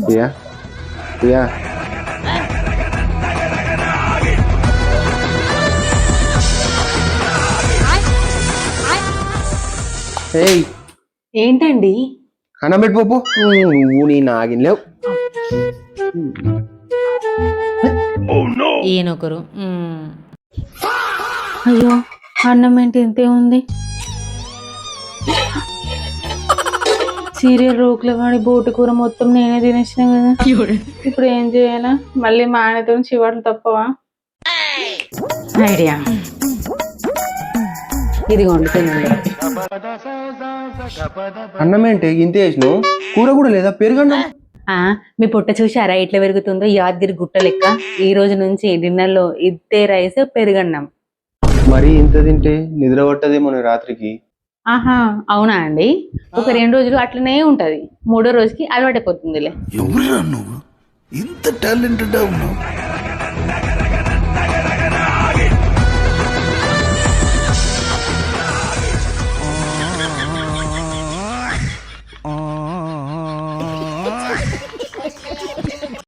ప్రియా ప్రియా ఏయ్ ఏంటండి? అన్నం పెట్టి పోపు. నువ్వు నీ నాగిన లేవు. ఈయనొకరు. అయ్యో అన్నం ఏంటి ఇంతే ఉంది. సీరియల్ రోకుల వాడి బోటి కూర మొత్తం నేనే తినేసిన కదా. ఇప్పుడు ఏం చేయాలా? మళ్ళీ మా ఆయనతో చివాట్లు తప్పవా? ఐడియా, ఇదిగోండి తినండి. అన్నం ఏంటి ఇంత వేసినావు? కూర కూడా లేదా? పెరుగన్నం. మీ పొట్ట చూసారా ఎట్లా పెరుగుతుందో? యాదగిరి గుట్ట లెక్క. ఈ రోజు నుంచి డిన్నర్ లో ఇద్దే రైస్ పెరుగన్నం. మరి ఇంత తింటే నిద్ర పట్టదేమో రాత్రికి. ఆహా అవునా అండి? ఒక 2 రోజులు అట్లనే ఉంటది, 3వ రోజుకి అలవాటైపోతుందిలే. ఎవరురా నువ్వు ఇంత టాలెంటెడ్ ఉన్నావు?